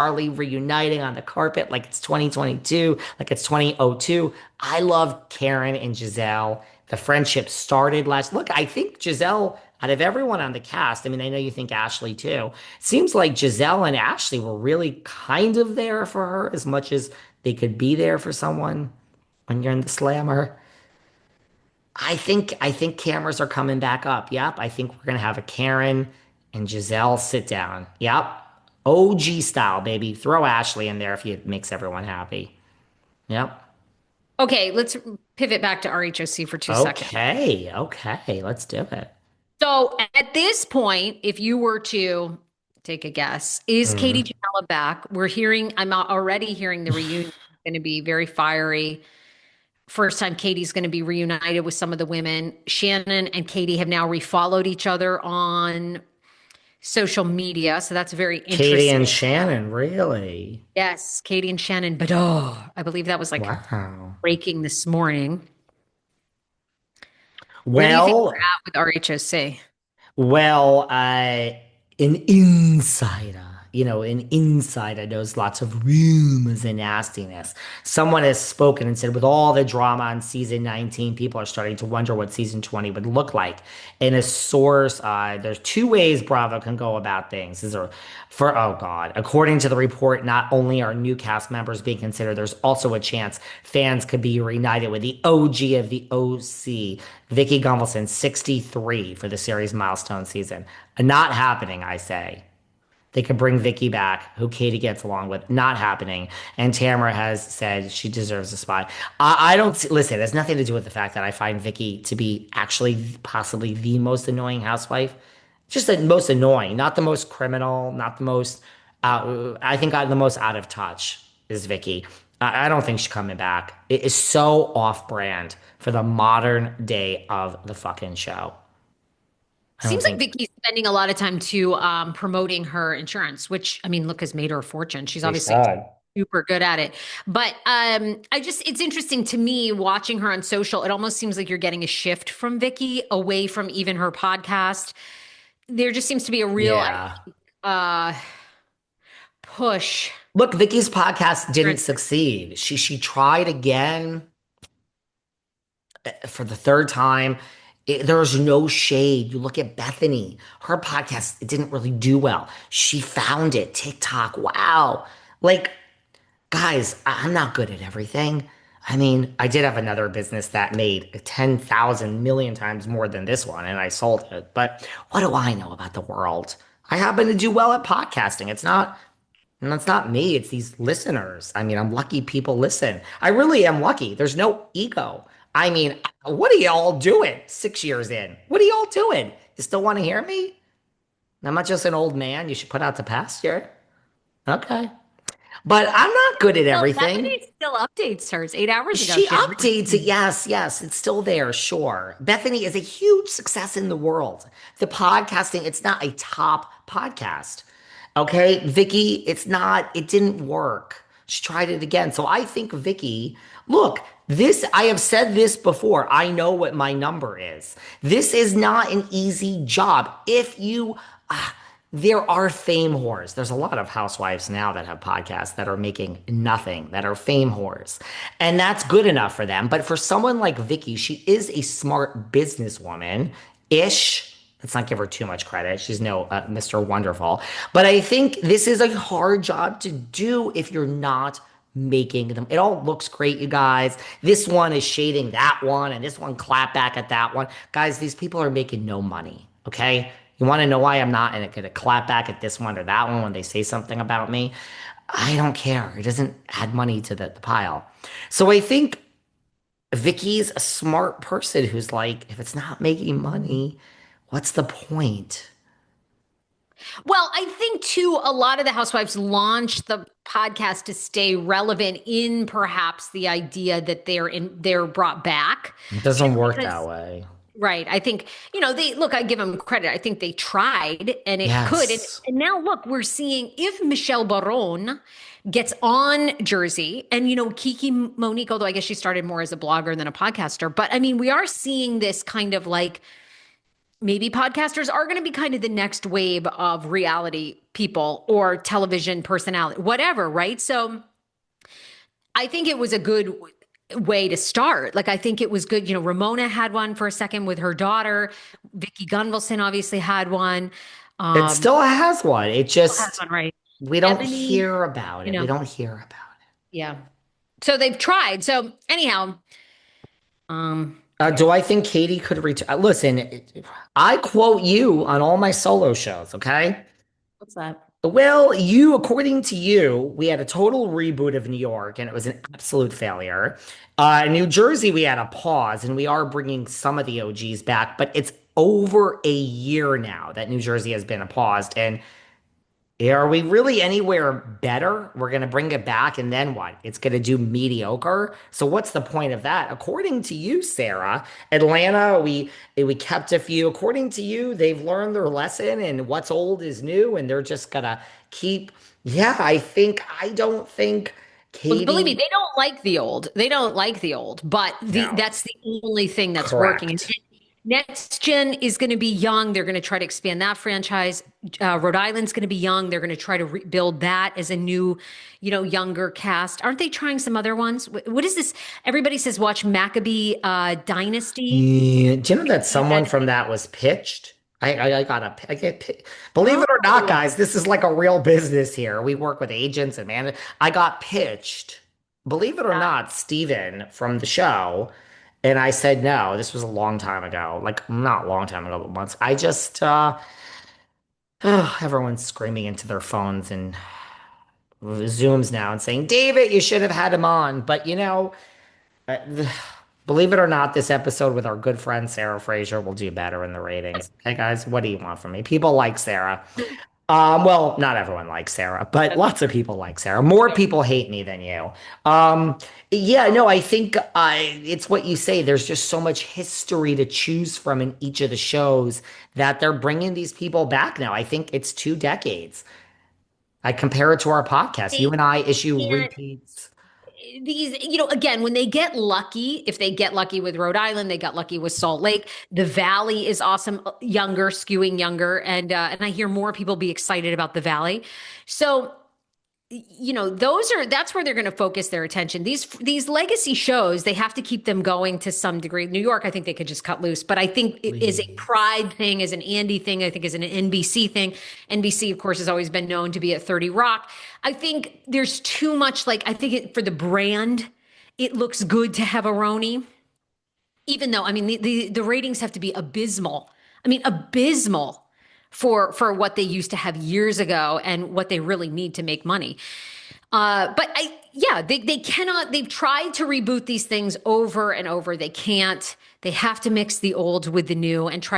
Charlie reuniting on the carpet like it's 2022, like it's 2002. I love Karen and Gizelle. The friendship started last. Look, I think Gizelle, out of everyone on the cast, I mean, I know you think Ashley too. Seems like Gizelle and Ashley were really kind of there for her as much as they could be there for someone when you're in the slammer. I think cameras are coming back up. Yep. I think we're gonna have a Karen and Giselle sit down. Yep. OG style, baby. Throw Ashley in there if it makes everyone happy. Yep. Okay, let's pivot back to RHOC for 2 seconds. Okay. Okay. Let's do it. So at this point, if you were to take a guess, is Katie Mhm. Ginella back? I'm already hearing the reunion is going to be very fiery. First time Katie's going to be reunited with some of the women. Shannon and Katie have now refollowed each other on social media. So that's very Katie interesting. and Shannon, really? Yes, Katie and Shannon, but oh, I believe that was like Wow. breaking this morning. Where do you think we're Well, at with RHOC? well, an insider, an insider knows lots of rumors and nastiness. Someone has spoken and said, with all the drama on season 19, people are starting to wonder what season 20 would look like. And a source, there's two ways Bravo can go about things. Oh God, according to the report, not only are new cast members being considered, there's also a chance fans could be reunited with the OG of the OC, Vicki Gunvalson, 63 for the series milestone season. Not happening, I say. They could bring Vicky back, who Katie gets along with. Not happening. And Tamara has said she deserves a spot. I don't listen. It has nothing to do with the fact that I find Vicky to be actually possibly the most annoying housewife. Just the most annoying, not the most criminal, not the most. I think the most out of touch is Vicky. I don't think she's coming back. It is so off-brand for the modern day of the fucking show. I don't Seems like think Vicky's spending a lot of time too promoting her insurance, which I mean, look, has made her a fortune. She's they obviously should. super good at it. But it's interesting to me watching her on social. It almost seems like you're getting a shift from Vicky away from even her podcast. There just seems to be a real Yeah. uh, push. Look, Vicky's podcast didn't succeed. She tried again for the third time. There's no shade. You look at Bethany, her podcast, it didn't really do well. She found it. TikTok, wow. Like, guys, I'm not good at everything. I mean, I did have another business that made 10,000 million times more than this one, and I sold it. But what do I know about the world? I happen to do well at podcasting. And that's not me, it's these listeners. I mean, I'm lucky people listen. I really am lucky. There's no ego. I mean, what are y'all doing 6 years in? What are y'all doing? You still want to hear me? I'm not just an old man you should put out to pasture. Okay. But I'm not good at Well, everything. Bethany still updates hers. 8 hours ago, She she had updates it. Yes, yes, it's still there, sure. Bethany is a huge success in the world. The podcasting, it's not a top podcast. Okay, Vicky, it's not, it didn't work. She tried it again. So I think Vicky, look, I have said this before. I know what my number is. This is not an easy job. There are fame whores. There's a lot of housewives now that have podcasts that are making nothing, that are fame whores. And that's good enough for them. But for someone like Vicky, she is a smart businesswoman ish. Let's not give her too much credit. She's no Mr. Wonderful. But I think this is a hard job to do if you're not making them. It all looks great, you guys. This one is shading that one, and this one clap back at that one. Guys, these people are making no money. Okay. You want to know why I'm not going to clap back at this one or that one when they say something about me? I don't care. It doesn't add money to the pile. So I think Vicky's a smart person who's like, if it's not making money, what's the point? Well, I think too, a lot of the housewives launched the podcast to stay relevant in perhaps the idea that they're brought back It just doesn't work that because way. right. I think, they look, I give them credit. I think they tried and it could. And, Yes. and now look, we're seeing if Michelle Baron gets on Jersey and, Kiki Monique, although I guess she started more as a blogger than a podcaster, but I mean, we are seeing this kind of like maybe podcasters are going to be kind of the next wave of reality people or television personality, whatever, right? So I think it was a good way to start. Like, I think it was good. You know, Ramona had one for a second with her daughter. Vicki Gunvalson obviously had one. It Um, still has one. It has just, one, right? we don't Ebony, hear about you it. We know, don't hear about yeah. So they've tried. So anyhow, it. Do I think Katie could reach? Listen, I quote you on all my solo shows, okay? what's that? Well, you, according to you, we had a total reboot of New York and it was an absolute failure. New Jersey, we had a pause and we are bringing some of the OGs back, but it's over a year now that New Jersey has been paused. And are we really anywhere better? We're going to bring it back and then what? It's going to do mediocre. So what's the point of that? According to you, Sarah, Atlanta, we kept a few. According to you, they've learned their lesson and what's old is new and they're just going to keep. Yeah, I don't think Well, believe me, Katie. they don't like the old. They don't like the old, but No, that's the only thing that's working. And correct. next gen is going to be young. They're going to try to expand that franchise. Rhode Island's going to be young. They're going to try to rebuild that as a new, younger cast. Aren't they trying some other ones? What is this? Everybody says watch Maccabee Dynasty. Yeah. Do you know that someone from that was pitched? I got a I get believe it or not, Oh, guys, this is like a real business here. We work with agents and man, I got pitched, believe it or not, Steven from the show. And I said no. This was a long time ago. Like not a long time ago, but months. I just everyone's screaming into their phones and Zooms now and saying, David, you should have had him on. But uh, believe it or not, this episode with our good friend Sarah Fraser will do better in the ratings. Okay, guys, what do you want from me? People like Sarah. Well, not everyone likes Sarah, but lots of people like Sarah. More people hate me than you. Um, yeah, no, I think it's what you say. There's just so much history to choose from in each of the shows that they're bringing these people back now. I think it's 2 decades. I compare it to our podcast. You they and I issue can't. repeats. These, again, when they get lucky, if they get lucky with Rhode Island, they got lucky with Salt Lake. The Valley is awesome, younger, skewing younger, and I hear more people be excited about the Valley. So, that's where they're going to focus their attention. These legacy shows, they have to keep them going to some degree. New York, I think they could just cut loose, but I think it is a Please. Pride thing, is an Andy thing. I think is an NBC thing. NBC, of course, has always been known to be at 30 Rock. I think there's too much. Like, I think for the brand, it looks good to have a Roni, even though, I mean, the ratings have to be abysmal. I mean, abysmal for what they used to have years ago and what they really need to make money. But yeah, they cannot. They've tried to reboot these things over and over. They can't. They have to mix the old with the new and try